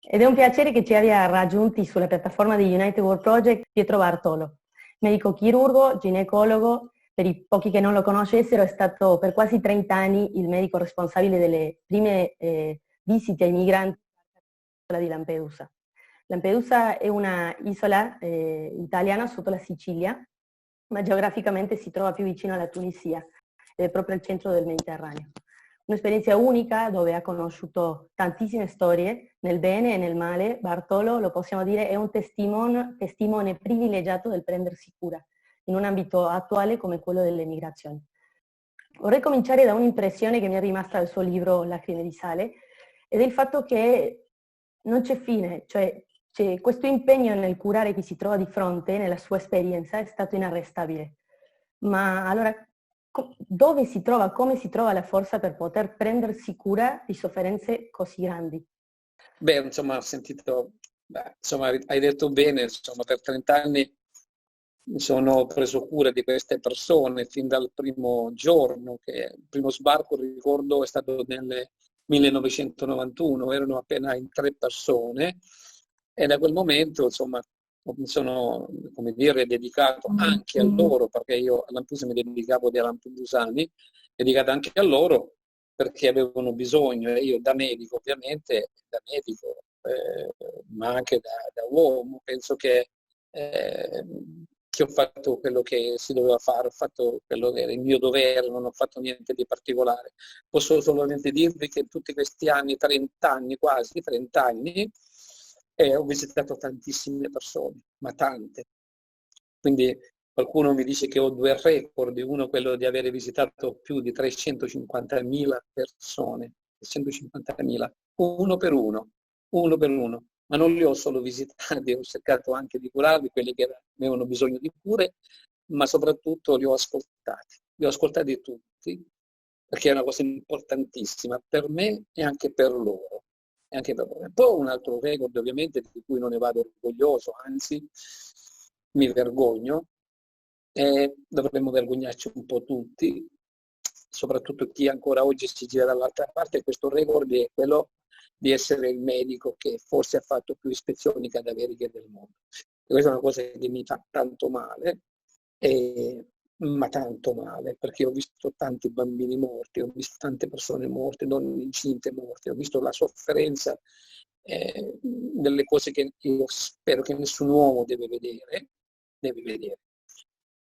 Ed è un piacere che ci abbia raggiunti sulla piattaforma di United World Project Pietro Bartolo, medico chirurgo, ginecologo. Per i pochi che non lo conoscessero, è stato per quasi 30 anni il medico responsabile delle prime visite ai migranti di Lampedusa. Lampedusa è una isola italiana sotto la Sicilia, ma geograficamente si trova più vicino alla Tunisia, è proprio al centro del Mediterraneo. Un'esperienza unica dove ha conosciuto tantissime storie, nel bene e nel male. Bartolo, lo possiamo dire, è un testimone privilegiato del prendersi cura in un ambito attuale come quello delle migrazioni. Vorrei cominciare da un'impressione che mi è rimasta dal suo libro Lacrime di sale, ed è il fatto che non c'è fine, cioè questo impegno nel curare chi si trova di fronte, nella sua esperienza, è stato inarrestabile. Ma allora, dove si trova, come si trova la forza per poter prendersi cura di sofferenze così grandi? Beh, insomma, ho sentito, insomma, hai detto bene, insomma, per 30 anni mi sono preso cura di queste persone fin dal primo giorno, che il primo sbarco, ricordo, è stato nel 1991, erano appena in 3 persone e da quel momento, insomma, mi sono, come dire, dedicato anche a loro, perché io a Lampedusa mi dedicavo dei lampedusani, dedicato anche a loro perché avevano bisogno, e io da medico ovviamente, da medico, ma anche da uomo, penso che ho fatto quello che si doveva fare, ho fatto quello che era il mio dovere, non ho fatto niente di particolare. Posso solamente dirvi che in tutti questi anni, 30 anni, quasi 30 anni, ho visitato tantissime persone, ma tante. Quindi qualcuno mi dice che ho 2 record, uno quello di avere visitato più di 350.000 persone, 350.000, uno per uno. Ma non li ho solo visitati, ho cercato anche di curarli, quelli che avevano bisogno di cure, ma soprattutto li ho ascoltati tutti, perché è una cosa importantissima per me e anche per loro. Poi un altro record ovviamente di cui non ne vado orgoglioso, anzi mi vergogno, e dovremmo vergognarci un po' tutti, soprattutto chi ancora oggi si gira dall'altra parte. Questo record è quello di essere il medico che forse ha fatto più ispezioni cadaveriche del mondo. E questa è una cosa che mi fa tanto male, ma tanto male, perché ho visto tanti bambini morti, ho visto tante persone morte, donne incinte morte, ho visto la sofferenza delle cose che io spero che nessun uomo deve vedere.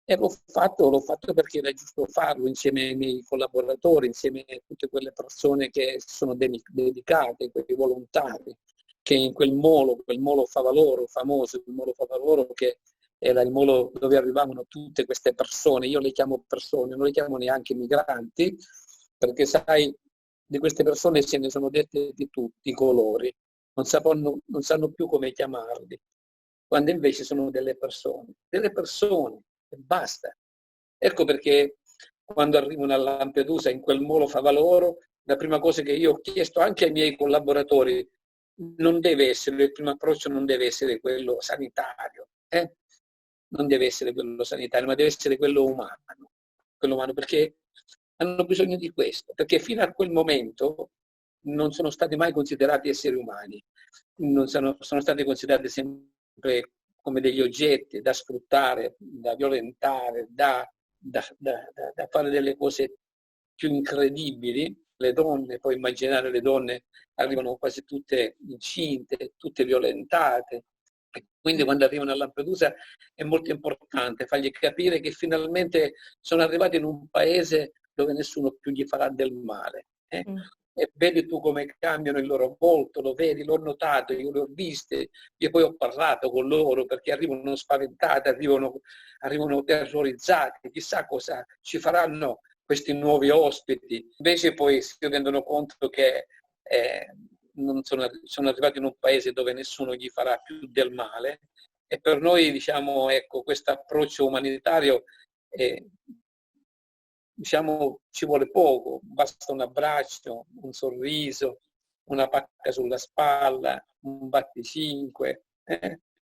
E l'ho fatto perché era giusto farlo insieme ai miei collaboratori, insieme a tutte quelle persone che si sono dedicate, quei volontari, che in quel molo Favaloro, famoso, il molo Favaloro, che era il molo dove arrivavano tutte queste persone, io le chiamo persone, non le chiamo neanche migranti, perché sai, di queste persone se ne sono dette di tutti i colori, non sanno più come chiamarli, quando invece sono delle persone e basta. Ecco perché quando arrivano a Lampedusa, in quel molo Favaloro, la prima cosa che io ho chiesto anche ai miei collaboratori, il primo approccio non deve essere quello sanitario, non deve essere quello sanitario, ma deve essere quello umano, perché hanno bisogno di questo, perché fino a quel momento non sono stati mai considerati esseri umani, sono stati considerati sempre come degli oggetti da sfruttare, da violentare, da fare delle cose più incredibili. Le donne, puoi immaginare, le donne arrivano quasi tutte incinte, tutte violentate. E quindi quando arrivano a Lampedusa è molto importante fargli capire che finalmente sono arrivati in un paese dove nessuno più gli farà del male. E vedi tu come cambiano il loro volto, lo vedi, l'ho notato, io le ho viste, io poi ho parlato con loro perché arrivano spaventate, arrivano terrorizzati, chissà cosa ci faranno questi nuovi ospiti. Invece poi si rendono conto che non sono arrivati in un paese dove nessuno gli farà più del male, e per noi, diciamo, ecco, questo approccio umanitario diciamo, ci vuole poco, basta un abbraccio, un sorriso, una pacca sulla spalla, un batticinque,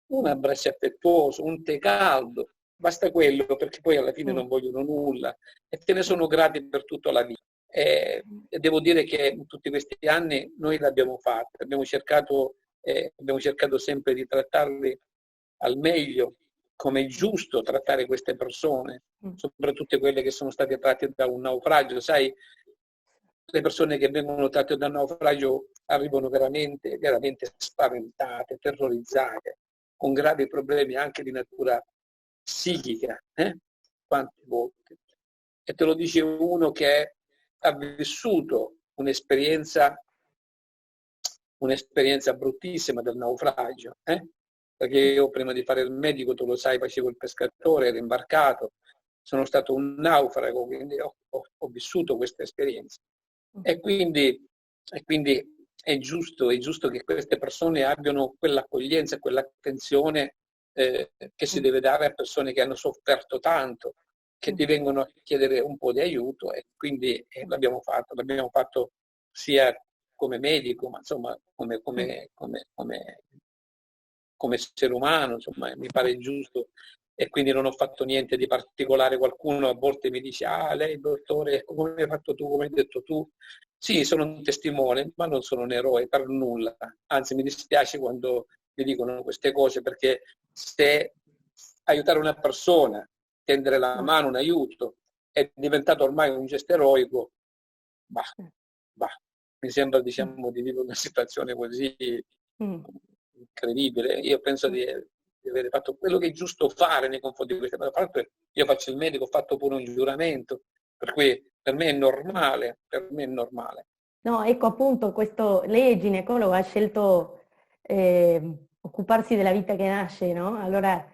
un abbraccio affettuoso, un tè caldo, basta quello, perché poi alla fine non vogliono nulla e te ne sono grati per tutta la vita. E devo dire che in tutti questi anni noi l'abbiamo fatto, abbiamo cercato abbiamo cercato sempre di trattarli al meglio, come è giusto trattare queste persone, soprattutto quelle che sono state tratte da un naufragio. Sai, le persone che vengono tratte da un naufragio arrivano veramente, veramente spaventate, terrorizzate, con gravi problemi anche di natura psichica, quante volte. E te lo dice uno che ha vissuto un'esperienza bruttissima del naufragio, perché io prima di fare il medico, tu lo sai, facevo il pescatore, ero imbarcato, sono stato un naufrago, quindi ho vissuto questa esperienza. E quindi è giusto che queste persone abbiano quell'accoglienza, quell'attenzione che si deve dare a persone che hanno sofferto tanto, che ti vengono a chiedere un po' di aiuto, e quindi l'abbiamo fatto sia come medico, ma insomma come essere umano, insomma, mi pare giusto. E quindi non ho fatto niente di particolare. Qualcuno a volte mi dice: lei dottore, come hai fatto tu, come hai detto tu? Sì, sono un testimone, ma non sono un eroe per nulla. Anzi, mi dispiace quando mi dicono queste cose, perché se aiutare una persona, tendere la mano, un aiuto, è diventato ormai un gesto eroico, mi sembra, diciamo, di vivere una situazione così incredibile. Io penso di avere fatto quello che è giusto fare nei confronti di queste persone. Io faccio il medico, ho fatto pure un giuramento, per cui per me è normale, No, ecco appunto, lei è ginecologo, ha scelto occuparsi della vita che nasce, no? Allora,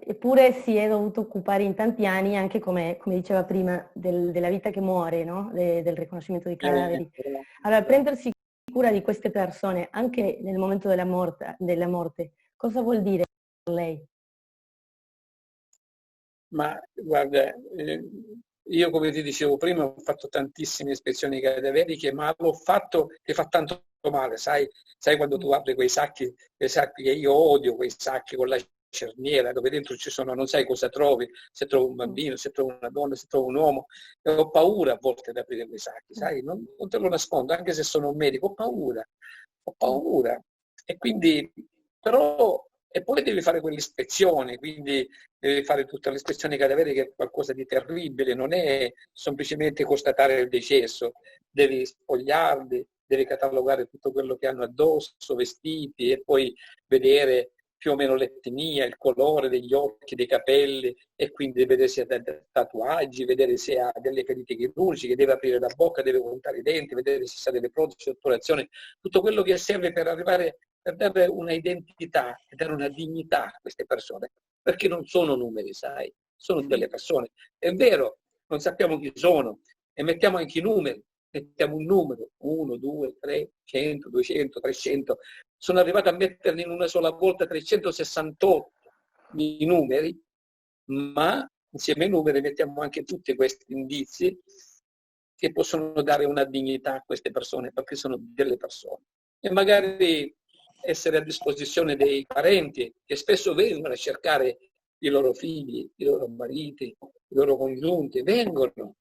eppure si è dovuto occupare in tanti anni anche, come diceva prima, della vita che muore, no? Del riconoscimento dei cadaveri. Allora, prendersi cura di queste persone anche nel momento della morte, cosa vuol dire per lei? Ma guarda, io come ti dicevo prima ho fatto tantissime ispezioni cadaveriche, ma l'ho fatto che fa tanto male, sai quando tu apri quei sacchi che io odio, quei sacchi con la cerniera dove dentro ci sono, non sai cosa trovi, se trovo un bambino, se trovo una donna, se trovo un uomo, e ho paura a volte di aprire quei sacchi, sai, non te lo nascondo, anche se sono un medico, ho paura. E quindi, però, e poi devi fare quell'ispezione, quindi devi fare tutte le ispezioni cadaveriche, che è qualcosa di terribile, non è semplicemente constatare il decesso, devi spogliarli, devi catalogare tutto quello che hanno addosso, vestiti, e poi vedere più o meno l'etnia, il colore degli occhi, dei capelli, e quindi vedere se ha dei tatuaggi, vedere se ha delle ferite chirurgiche, deve aprire la bocca, deve contare i denti, vedere se ha delle protesi, otturazioni, tutto quello che serve per arrivare per dare una identità e dare una dignità a queste persone, perché non sono numeri, sai, sono delle persone. È vero, non sappiamo chi sono, e mettiamo anche i numeri, mettiamo un numero, 1, 2, 3, 100, 200, 300, sono arrivato a metterli in una sola volta 368 i numeri, ma insieme ai numeri mettiamo anche tutti questi indizi che possono dare una dignità a queste persone, perché sono delle persone. E magari essere a disposizione dei parenti che spesso vengono a cercare i loro figli, i loro mariti, i loro congiunti, vengono,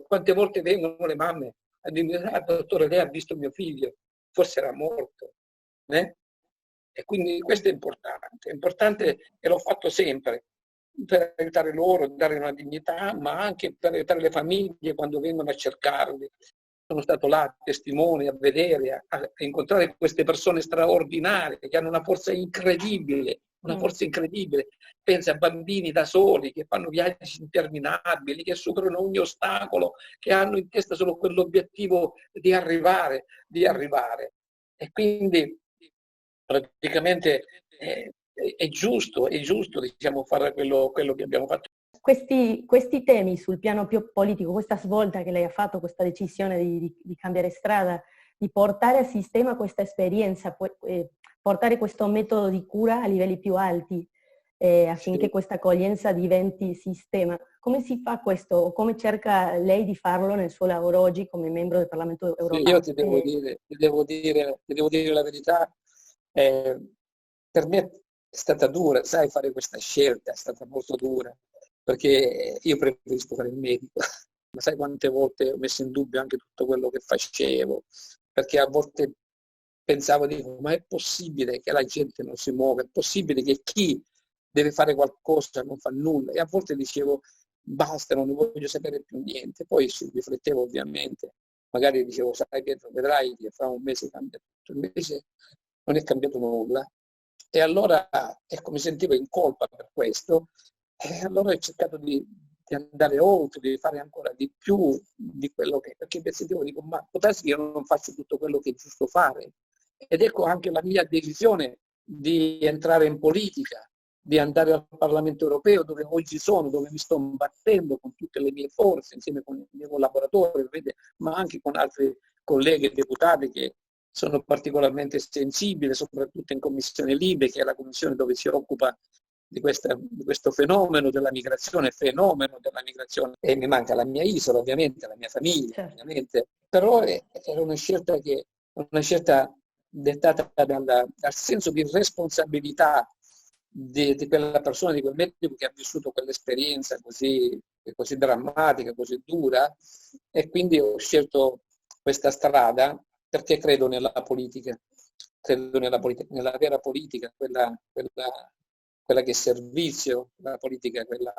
quante volte vengono le mamme a dire: dottore, lei ha visto mio figlio, forse era morto. E quindi questo è importante, e l'ho fatto sempre, per aiutare loro, dare una dignità, ma anche per aiutare le famiglie quando vengono a cercarli. Sono stato là, testimone, a vedere, a incontrare queste persone straordinarie che hanno una forza incredibile, Pensa a bambini da soli che fanno viaggi interminabili, che superano ogni ostacolo, che hanno in testa solo quell'obiettivo di arrivare. E quindi praticamente è giusto, diciamo, fare quello che abbiamo fatto. Questi temi sul piano più politico, questa svolta che lei ha fatto, questa decisione di cambiare strada, di portare a sistema questa esperienza, portare questo metodo di cura a livelli più alti, affinché questa accoglienza diventi sistema. Come si fa questo? O come cerca lei di farlo nel suo lavoro oggi come membro del Parlamento europeo? Io ti devo dire la verità, per me è stata dura, sai, fare questa scelta, è stata molto dura, perché io preferisco fare il medico. ma sai quante volte ho messo in dubbio anche tutto quello che facevo, perché a volte pensavo, dico, ma è possibile che la gente non si muova, è possibile che chi deve fare qualcosa non fa nulla, e a volte dicevo basta, non ne voglio sapere più niente. Poi ci riflettevo ovviamente, magari dicevo sai Pietro, vedrai che fra un mese cambia tutto, invece non è cambiato nulla. E allora ecco, mi sentivo in colpa per questo, e allora ho cercato di andare oltre, di fare ancora di più di quello che, perché mi sentivo, dico, ma può darsi che io non faccio tutto quello che è giusto fare. Ed ecco anche la mia decisione di entrare in politica, di andare al Parlamento europeo, dove oggi sono, dove mi sto battendo con tutte le mie forze, insieme con i miei collaboratori, ma anche con altri colleghi e deputati che sono particolarmente sensibili, soprattutto in Commissione Libe, che è la commissione dove si occupa di questo fenomeno della migrazione, e mi manca la mia isola, ovviamente, la mia famiglia, certo. ovviamente, però era una scelta dettata dal senso di responsabilità di quella persona, di quel medico che ha vissuto quell'esperienza così drammatica, così dura, e quindi ho scelto questa strada perché credo nella politica, nella vera politica, quella che è servizio, la politica, quella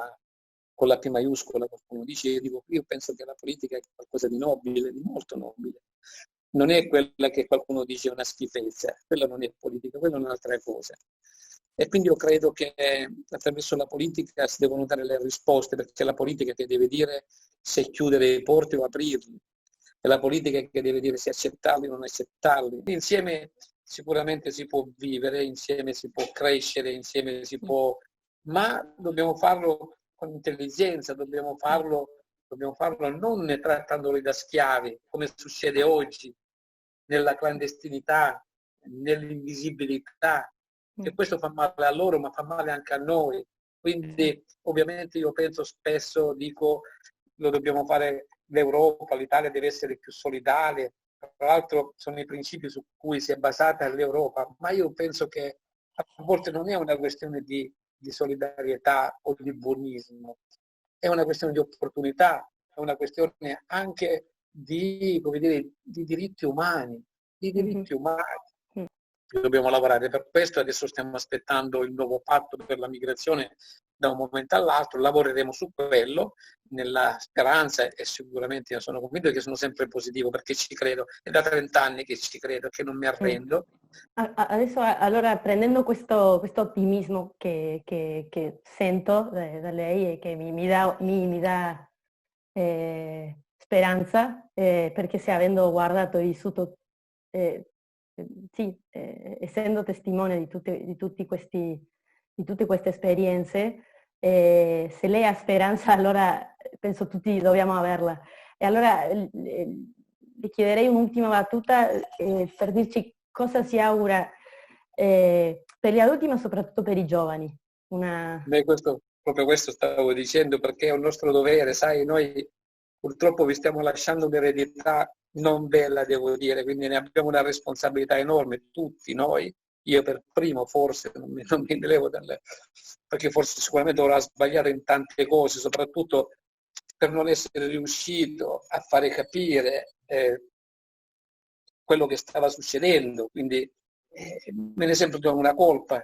con la P maiuscola, qualcuno dice, io penso che la politica è qualcosa di nobile, di molto nobile. Non è quella che qualcuno dice è una schifezza, quella non è politica, quella è un'altra cosa. E quindi io credo che attraverso la politica si devono dare le risposte, perché è la politica che deve dire se chiudere i porti o aprirli, è la politica che deve dire se accettarli o non accettarli. Insieme sicuramente si può vivere, insieme si può crescere, insieme si può, ma dobbiamo farlo con intelligenza, dobbiamo farlo non trattandoli da schiavi, come succede oggi, nella clandestinità, nell'invisibilità, e questo fa male a loro, ma fa male anche a noi. Quindi ovviamente io penso spesso, dico, lo dobbiamo fare l'Europa, l'Italia deve essere più solidale, tra l'altro sono i principi su cui si è basata l'Europa, ma io penso che a volte non è una questione di solidarietà o di buonismo, è una questione di opportunità, è una questione anche di, come dire, di diritti umani, Dobbiamo lavorare per questo, adesso stiamo aspettando il nuovo patto per la migrazione da un momento all'altro, lavoreremo su quello nella speranza, e sicuramente io sono convinto che sono sempre positivo perché ci credo, è da 30 anni che ci credo, che non mi arrendo. Adesso allora prendendo questo ottimismo che sento da lei e che mi dà speranza, perché se avendo guardato e vissuto essendo testimone di tutte queste esperienze, se lei ha speranza allora penso tutti dobbiamo averla. E allora le chiederei un'ultima battuta per dirci cosa si augura per gli adulti ma soprattutto per i giovani. Proprio questo stavo dicendo, perché è un nostro dovere, sai, noi purtroppo vi stiamo lasciando un'eredità non bella, devo dire, quindi ne abbiamo una responsabilità enorme, tutti noi, io per primo forse non mi levo perché forse sicuramente avrò sbagliato in tante cose, soprattutto per non essere riuscito a fare capire quello che stava succedendo, quindi me ne sento una colpa,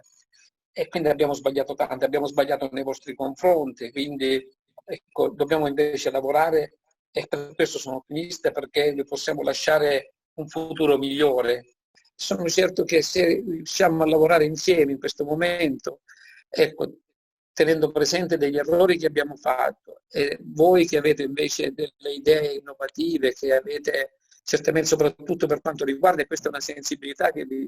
e quindi abbiamo sbagliato tanto, abbiamo sbagliato nei vostri confronti, quindi ecco, dobbiamo invece lavorare, e per questo sono ottimista, perché vi possiamo lasciare un futuro migliore. Sono certo che se riusciamo a lavorare insieme in questo momento, ecco, tenendo presente degli errori che abbiamo fatto, e voi che avete invece delle idee innovative, che avete certamente soprattutto per quanto riguarda, e questa è una sensibilità che vi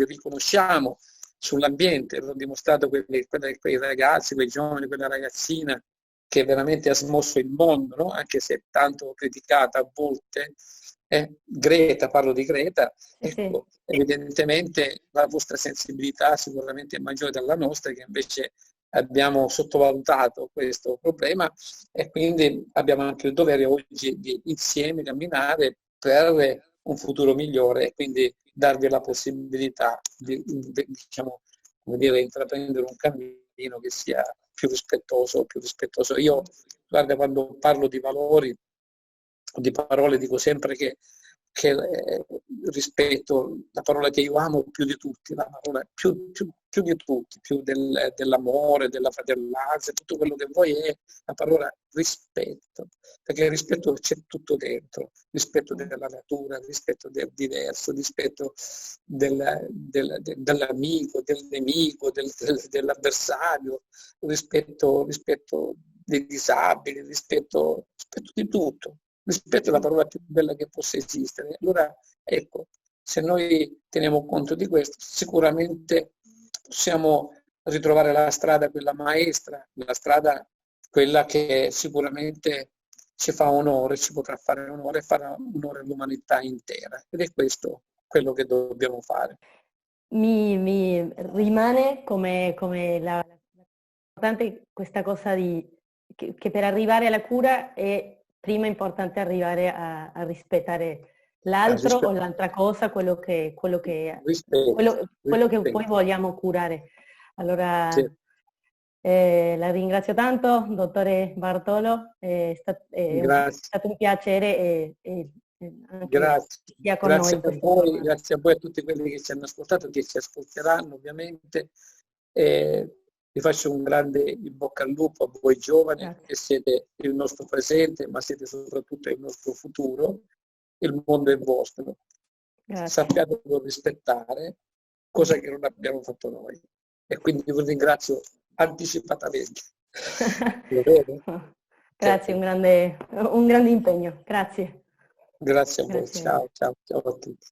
riconosciamo sull'ambiente, l'ho dimostrato quei ragazzi, quei giovani, quella ragazzina che veramente ha smosso il mondo, no? Anche se tanto criticata a volte. Greta, parlo di Greta, ecco, sì. Evidentemente la vostra sensibilità sicuramente è maggiore della nostra, che invece abbiamo sottovalutato questo problema, e quindi abbiamo anche il dovere oggi di insieme camminare per un futuro migliore, e quindi darvi la possibilità di diciamo, come dire, intraprendere un cammino che sia più rispettoso. Io guarda, quando parlo di valori, di parole, dico sempre che rispetto, la parola che io amo più di tutti, la parola più di tutti, più dell'amore, della fratellanza, tutto quello che vuoi è la parola rispetto, perché il rispetto c'è tutto dentro, rispetto della natura, rispetto del diverso, rispetto dell'amico, del nemico, dell'avversario, rispetto dei disabili, rispetto di tutto. Rispetto è la parola più bella che possa esistere. Allora, ecco, se noi teniamo conto di questo, sicuramente possiamo ritrovare la strada, quella maestra, la strada, quella che sicuramente ci fa onore, ci potrà fare onore e farà onore all'umanità intera. Ed è questo quello che dobbiamo fare. Mi rimane come importante questa cosa che per arrivare alla cura è prima importante arrivare a rispettare l'altro o l'altra cosa, quello che poi vogliamo curare. Allora, sì. La ringrazio tanto, dottore Bartolo, è stato un piacere Grazie. con noi. A voi, grazie a voi e a tutti quelli che ci hanno ascoltato, che ci ascolteranno ovviamente. Vi faccio un grande in bocca al lupo a voi giovani, grazie, che siete il nostro presente, ma siete soprattutto il nostro futuro. Il mondo è vostro. Grazie. Sappiatelo rispettare, cosa che non abbiamo fatto noi. E quindi vi ringrazio anticipatamente. Grazie, un grande impegno. Grazie. Grazie a voi. Ciao a tutti.